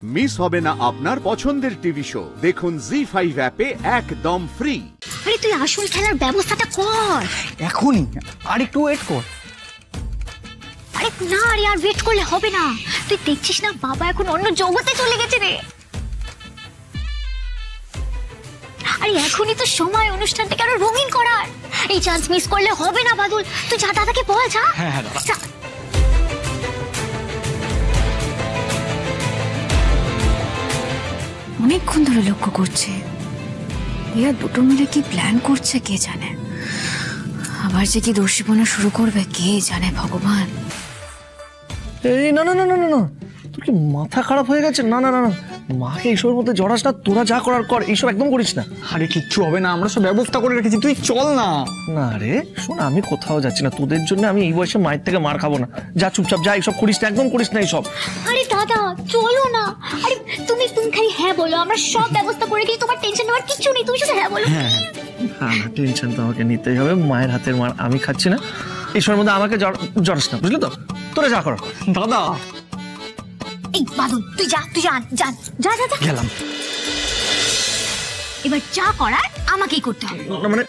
Miss হবে না আপনার পছন্দের টিভি শো। দেখুন জি5 অ্যাপে একদম ফ্রি। আরে তুই আসল খেলার ব্যবস্থাটা কর এখনই, আর একটু ওয়েট কর। আরে না রে, আর ওয়েট করলে হবে না। তুই দেখছিস না বাবা এখন অন্য জগতে চলে গেছে রে। আরে এখনই তো সময় অনুষ্ঠানটাকে আরো রঙিন করার। এই চান্স মিস করলে হবে না বাদল। তুই যা দাদাকে বল। যা। হ্যাঁ হ্যাঁ দাদা। অনেকক্ষণ ধরে লক্ষ্য করছে এরা দুটো মিলে কি প্ল্যান করছে কে জানে। আবার যে কি দোষীপনা শুরু করবে কে জানে ভগবান। এই না না না না না, তোর কি মাথা খারাপ হয়ে গেছে? না না না না, মাকে এইসবের মধ্যে জড়াস না। তোরা যা করার কর, এইসব একদম করিস না। আরে কিচ্ছু হবে না, আমরা সব ব্যবস্থা করে রেখেছি, তুই চল না। না রে শোন, আমি কোথাও যাচ্ছি না। তোদের জন্য আমি এই বয়সে মায়ের থেকে মার খাবো না। যা চুপচাপ যা, এইসব করিস না, একদম করিস না এইসব। আরে দাদা চলো না। আরে তুমি খালি হ্যাঁ বলো, আমরা সব ব্যবস্থা করে দিই। তোমার টেনশন নেওয়ার কিছু নেই, তুমি শুধু হ্যাঁ বলো। হ্যাঁ না, টেনশন তো আমাকে নিতেই হবে। মায়ের হাতের মার আমি খাচ্ছি না। এইসবের মধ্যে আমাকে জড়াস না, বুঝলি তো? তোরা যা করার। দাদা এই বাদল তুই যা, তুই যা যা যা যা যা। গেলাম। এবার যা করার আমাকেই করতে হবে। মানে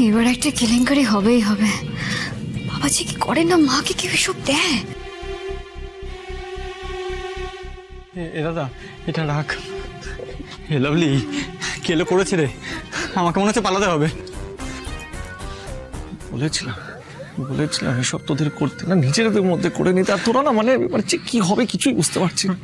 এবার একটা কেলেঙ্কারি হবেই হবে। বাবা যে কি করে না, মাকে কেউ এসব দেয়। এ দাদা এটা রাখ। হে লাভলি, কেলো করেছে রে, আমাকে মনে হচ্ছে পালাতে হবে। বলেছিলাম এসব তোদের করতে না, নিজেদের মধ্যে করে নিতে। আর তোরা না মানে কি হবে কিছুই বুঝতে পারছি না।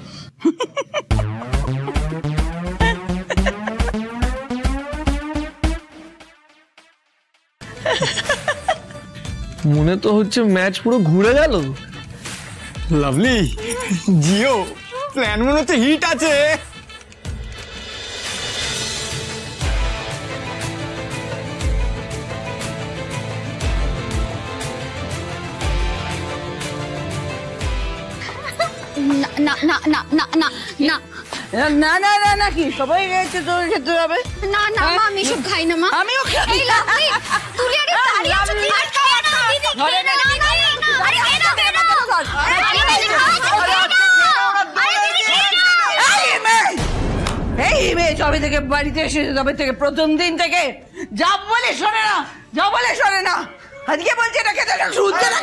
মনে তো হচ্ছে ম্যাচ পুরো ঘুরে গেল। লাভলি জিও, প্ল্যান মনে হচ্ছে হিট আছে। না না না না না না না না না না, কি সবাই গেছে তোর খেতে হবে? না না মা, আমি সব খাই না মা। আমিও খাই। এই লাভলি তুই আরে দাঁড়িয়ে আছো, তুই আর খাও না দিদি। ঘরে না, না না না, আরে খেয়ে নাও, খেয়ে নাও। আরে দিদি খাও, খেয়ে নাও। আরে দিদি খেয়ে নাও। এই মেয়ে যবে থেকে বাড়িতে এসেছে, তবে থেকে প্রথম দিন থেকে যা বলে শোনে না, যা বলে শোনে না। আজকে বলছে এটা খেতে না, শুনতে না।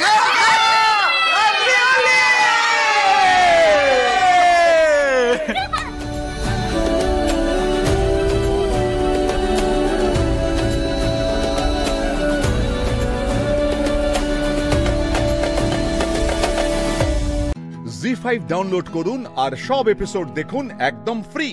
জি5 ডাউনলোড করুন আর সব এপিসোড দেখুন একদম ফ্রি।